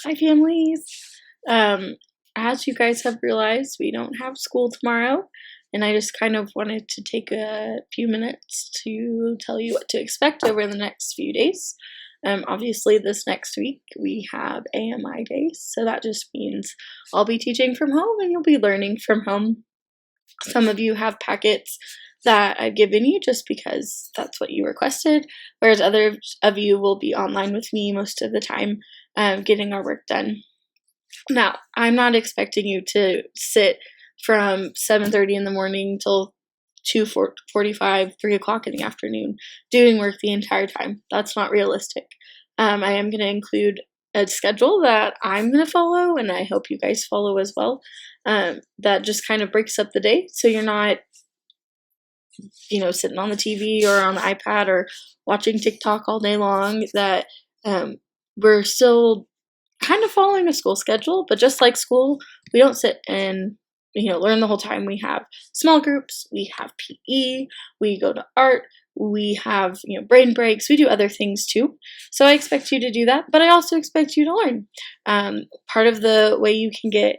Hi, families. Um, as you guys have realized, we don't have school tomorrow, and I just kind of wanted to take a few minutes to tell you what to expect over the next few days. Obviously, this next week we have AMI days, so that just means I'll be teaching from home and you'll be learning from home. Some of you have packets that I've given you just because that's what you requested, whereas others of you will be online with me most of the time, getting our work done. Now, I'm not expecting you to sit from 7:30 in the morning till 2:45, 3 o'clock in the afternoon doing work the entire time. That's not realistic. I am going to include a schedule that I'm going to follow, and I hope you guys follow as well. That just kind of breaks up the day, so you're not, sitting on the TV or on the iPad or watching TikTok all day long. That we're still kind of following a school schedule, but just like school, we don't sit and learn the whole time. We have small groups, we have PE, we go to art, we have brain breaks, we do other things too. So I expect you to do that, but I also expect you to learn. Part of the way you can get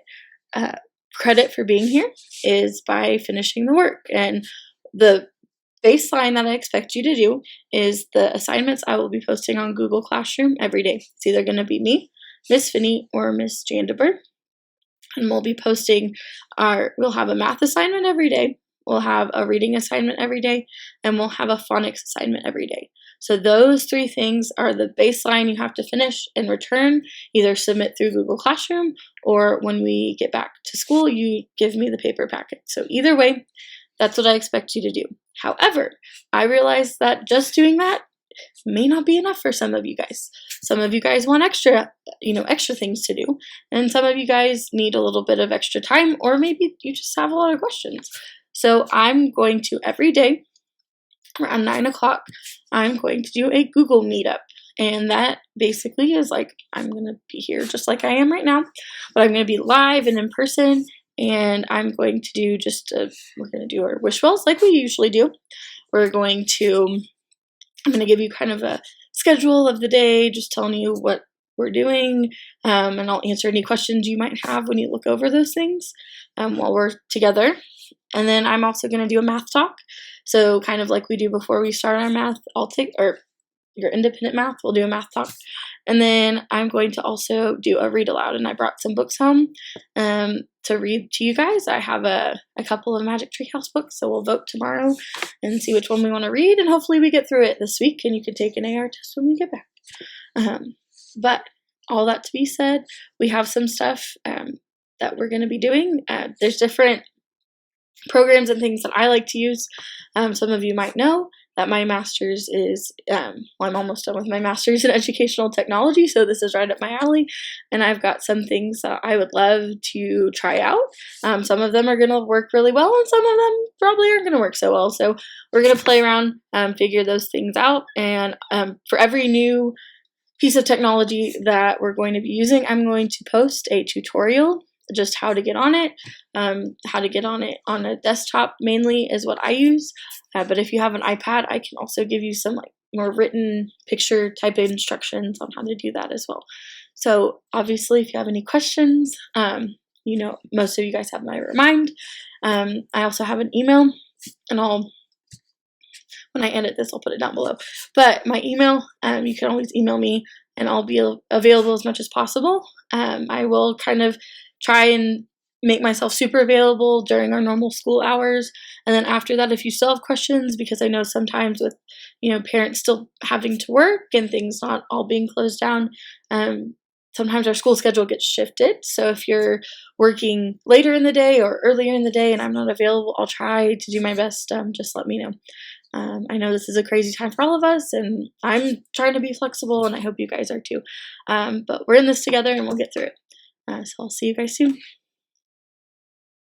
credit for being here is by finishing the work, and the baseline that I expect you to do is the assignments I will be posting on Google Classroom every day. It's either going to be me, Miss Finney, or Miss Jandeberg. And we'll be posting we'll have a math assignment every day, we'll have a reading assignment every day, and we'll have a phonics assignment every day. So those three things are the baseline you have to finish and return, either submit through Google Classroom, or when we get back to school, you give me the paper packet. So either way, that's what I expect you to do. However, I realize that just doing that may not be enough for some of you guys. Some of you guys want extra things to do, and some of you guys need a little bit of extra time, or maybe you just have a lot of questions. So I'm going to every day around 9 o'clock, I'm going to do a Google Meetup. And that basically is like, I'm going to be here just like I am right now, but I'm going to be live and in person. And I'm going to do we're going to do our wish wells like we usually do. I'm going to give you kind of a schedule of the day, just telling you what we're doing, and I'll answer any questions you might have when you look over those things while we're together. And then I'm also going to do a math talk. So kind of like we do before we start our math, your independent math, we'll do a math talk. And then I'm going to also do a read aloud, and I brought some books home to read to you guys. I have a couple of Magic Tree House books, so we'll vote tomorrow and see which one we want to read, and hopefully we get through it this week, and you can take an AR test when we get back. But all that to be said, we have some stuff that we're going to be doing. There's different programs and things that I like to use. Some of you might know that my master's is, I'm almost done with my master's in educational technology, so this is right up my alley, and I've got some things that I would love to try out. Some of them are going to work really well, and some of them probably aren't going to work so well, so we're going to play around, figure those things out, and for every new piece of technology that we're going to be using, I'm going to post a tutorial, just how to get on it. How to get on it on a desktop mainly is what I use, but if you have an iPad, I can also give you some more written picture type of instructions on how to do that as well. So obviously, if you have any questions, most of you guys have my remind. I also have an email, and when I edit this, I'll put it down below. But my email, you can always email me, and I'll be available as much as possible. I will kind of try and make myself super available during our normal school hours. And then after that, if you still have questions, because I know sometimes with, parents still having to work and things not all being closed down, sometimes our school schedule gets shifted. So if you're working later in the day or earlier in the day and I'm not available, I'll try to do my best. Just let me know. I know this is a crazy time for all of us, and I'm trying to be flexible, and I hope you guys are too. But we're in this together, and we'll get through it. So I'll see you guys soon.